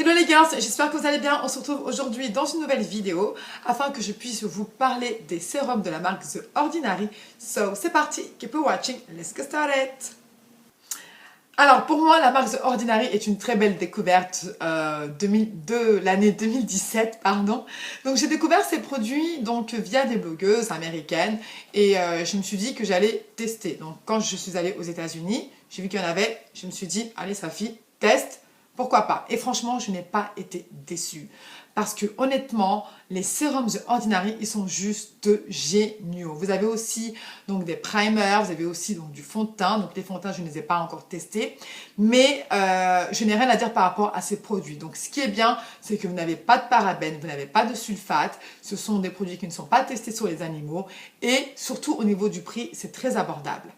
Hello les gars, j'espère que vous allez bien. On se retrouve aujourd'hui dans une nouvelle vidéo afin que je puisse vous parler des sérums de la marque The Ordinary. So, c'est parti, keep watching, let's get started. Alors pour moi, la marque The Ordinary est une très belle découverte de l'année 2017, pardon. Donc j'ai découvert ces produits donc via des blogueuses américaines et je me suis dit que j'allais tester. Donc quand je suis allée aux États-Unis, j'ai vu qu'il y en avait, je me suis dit allez Safi, teste. Pourquoi pas? Et franchement, je n'ai pas été déçue. Parce que honnêtement, les sérums The Ordinary, ils sont juste géniaux. Vous avez aussi donc des primers, vous avez aussi donc du fond de teint. Donc les fonds de teint, je ne les ai pas encore testés. Mais je n'ai rien à dire par rapport à ces produits. Donc ce qui est bien, c'est que vous n'avez pas de parabènes, vous n'avez pas de sulfate. Ce sont des produits qui ne sont pas testés sur les animaux. Et surtout au niveau du prix, c'est très abordable.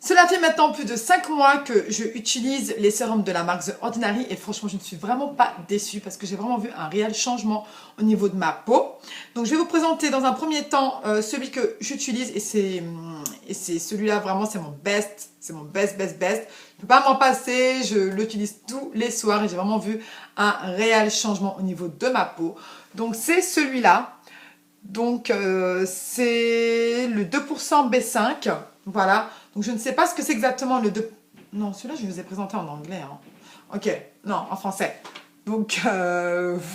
Cela fait maintenant plus de 5 mois que je utilise les sérums de la marque The Ordinary et franchement je ne suis vraiment pas déçue parce que j'ai vraiment vu un réel changement au niveau de ma peau. Donc je vais vous présenter dans un premier temps celui que j'utilise et c'est celui-là vraiment c'est mon best, c'est mon best. Je ne peux pas m'en passer, je l'utilise tous les soirs et j'ai vraiment vu un réel changement au niveau de ma peau. Donc c'est celui-là, donc c'est le 2% B5, voilà. Donc, je ne sais pas ce que c'est exactement le 2... Non, celui-là, je vous ai présenté en anglais. Hein. Ok, non, en français. Donc,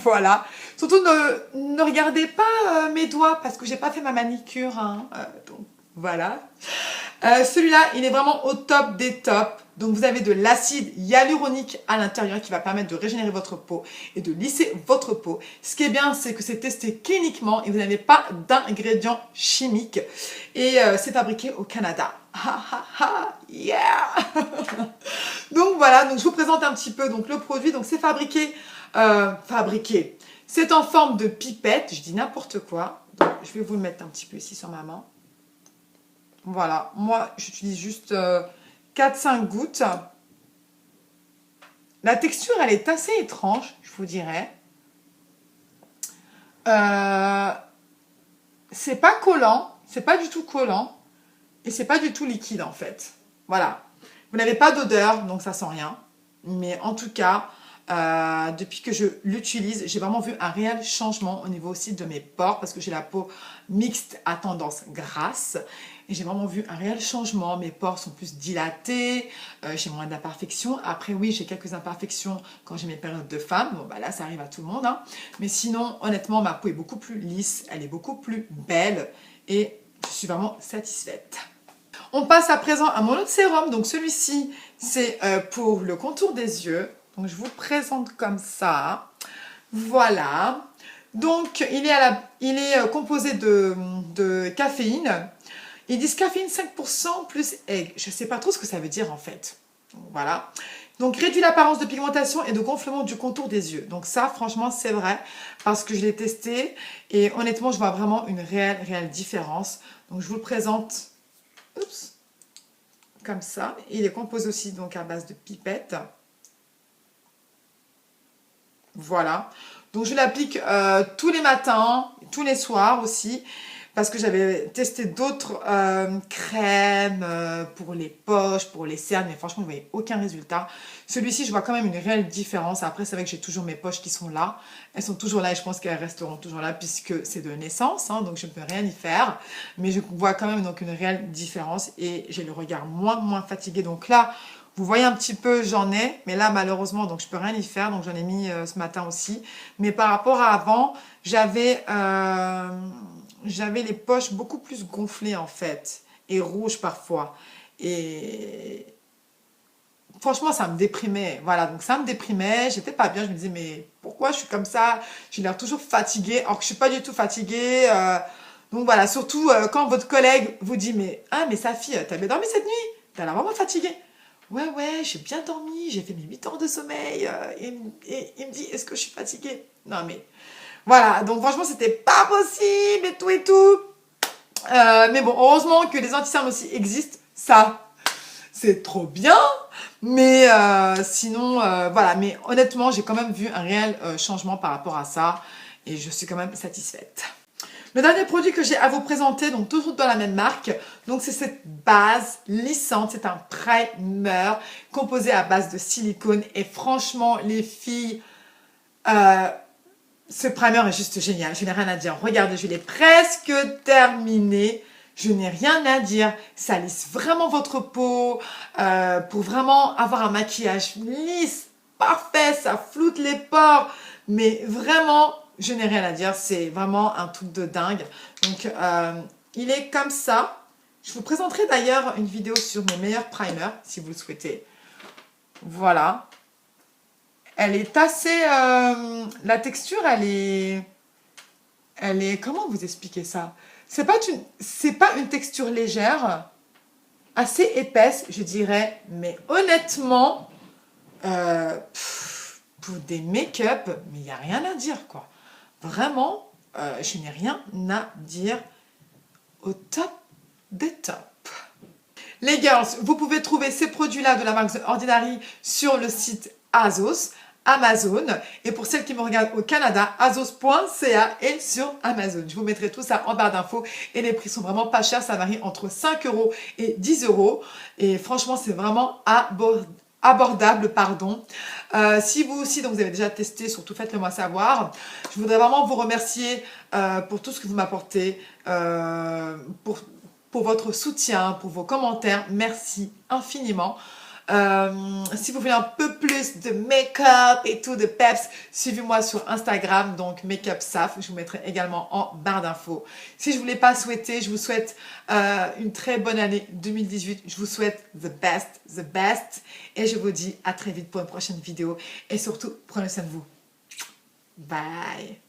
voilà. Surtout, ne regardez pas mes doigts parce que j'ai pas fait ma manicure. Hein. Donc, voilà. Celui-là, il est vraiment au top des tops. Donc, vous avez de l'acide hyaluronique à l'intérieur qui va permettre de régénérer votre peau et de lisser votre peau. Ce qui est bien, c'est que c'est testé cliniquement et vous n'avez pas d'ingrédients chimiques. Et c'est fabriqué au Canada. Yeah. Donc voilà, donc je vous présente un petit peu donc le produit. Donc c'est fabriqué, c'est en forme de pipette. Je dis n'importe quoi. Donc je vais vous le mettre un petit peu ici sur ma main. Voilà, moi j'utilise juste 4-5 gouttes. La texture elle est assez étrange, je vous dirais. C'est pas collant, c'est pas du tout collant. Et c'est pas du tout liquide en fait. Voilà. Vous n'avez pas d'odeur, donc ça sent rien. Mais en tout cas, depuis que je l'utilise, j'ai vraiment vu un réel changement au niveau aussi de mes pores parce que j'ai la peau mixte à tendance grasse. Et j'ai vraiment vu un réel changement. Mes pores sont plus dilatés, j'ai moins d'imperfections. Après oui, j'ai quelques imperfections quand j'ai mes périodes de femme. Bon bah là, ça arrive à tout le monde. Hein. Mais sinon, honnêtement, ma peau est beaucoup plus lisse, elle est beaucoup plus belle et je suis vraiment satisfaite. On passe à présent à mon autre sérum. Donc celui-ci, c'est pour le contour des yeux. Donc je vous le présente comme ça. Voilà. Donc il est composé de caféine. Ils disent caféine 5% plus egg. Je ne sais pas trop ce que ça veut dire en fait. Donc, voilà. Donc réduit l'apparence de pigmentation et de gonflement du contour des yeux. Donc ça, franchement, c'est vrai parce que je l'ai testé et honnêtement, je vois vraiment une réelle différence. Donc je vous le présente. Oups, comme ça. Il est composé aussi donc à base de pipettes. Voilà. Donc je l'applique tous les matins, tous les soirs aussi. Parce que j'avais testé d'autres crèmes pour les poches, pour les cernes, mais franchement, je ne voyais aucun résultat. Celui-ci, je vois quand même une réelle différence. Après, c'est vrai que j'ai toujours mes poches qui sont là. Elles sont toujours là et je pense qu'elles resteront toujours là puisque c'est de naissance, hein, donc je ne peux rien y faire. Mais je vois quand même donc une réelle différence et j'ai le regard moins fatigué. Donc là, vous voyez un petit peu, j'en ai, mais là, malheureusement, donc je peux rien y faire. Donc j'en ai mis ce matin aussi. Mais par rapport à avant, j'avais les poches beaucoup plus gonflées en fait et rouges parfois et franchement ça me déprimait, voilà, donc ça me déprimait, j'étais pas bien, je me disais mais pourquoi je suis comme ça, j'ai l'air toujours fatiguée alors que je suis pas du tout fatiguée, donc voilà, surtout quand votre collègue vous dit mais Safi, t'as bien dormi cette nuit, t'as l'air vraiment fatiguée. Ouais, j'ai bien dormi, j'ai fait mes 8 heures de sommeil et il me dit est-ce que je suis fatiguée, non mais voilà, donc franchement, c'était pas possible et tout et tout. Mais bon, heureusement que les anti-cernes aussi existent. Ça, c'est trop bien. Mais sinon, voilà. Mais honnêtement, j'ai quand même vu un réel changement par rapport à ça. Et je suis quand même satisfaite. Le dernier produit que j'ai à vous présenter, donc toujours dans la même marque, donc c'est cette base lissante, c'est un primer composé à base de silicone et franchement les filles, ce primer est juste génial, je n'ai rien à dire. Regardez, je l'ai presque terminé, je n'ai rien à dire, ça lisse vraiment votre peau pour vraiment avoir un maquillage lisse, parfait, ça floute les pores, mais vraiment... Je n'ai rien à dire, c'est vraiment un truc de dingue. Donc, il est comme ça. Je vous présenterai d'ailleurs une vidéo sur mes meilleurs primers, si vous le souhaitez. Voilà. Elle est assez... la texture, elle est... Comment vous expliquer ça? C'est pas une texture légère, assez épaisse, je dirais. Mais honnêtement, pour des make-up, mais il n'y a rien à dire, quoi. Vraiment, je n'ai rien à dire, au top des tops. Les girls, vous pouvez trouver ces produits-là de la marque The Ordinary sur le site Azos, Amazon. Et pour celles qui me regardent au Canada, azos.ca et sur Amazon. Je vous mettrai tout ça en barre d'infos. Et les prix sont vraiment pas chers. Ça varie entre 5 € et 10 €. Et franchement, c'est vraiment abordable, pardon. Si vous aussi, donc vous avez déjà testé, surtout faites-le moi savoir. Je voudrais vraiment vous remercier pour tout ce que vous m'apportez, pour votre soutien, pour vos commentaires. Merci infiniment. Si vous voulez un peu plus de make-up et tout, de peps, suivez-moi sur Instagram, donc Makeup Saf. Je vous mettrai également en barre d'infos. Si je ne vous l'ai pas souhaité, je vous souhaite une très bonne année 2018. Je vous souhaite the best. Et je vous dis à très vite pour une prochaine vidéo. Et surtout, prenez soin de vous. Bye.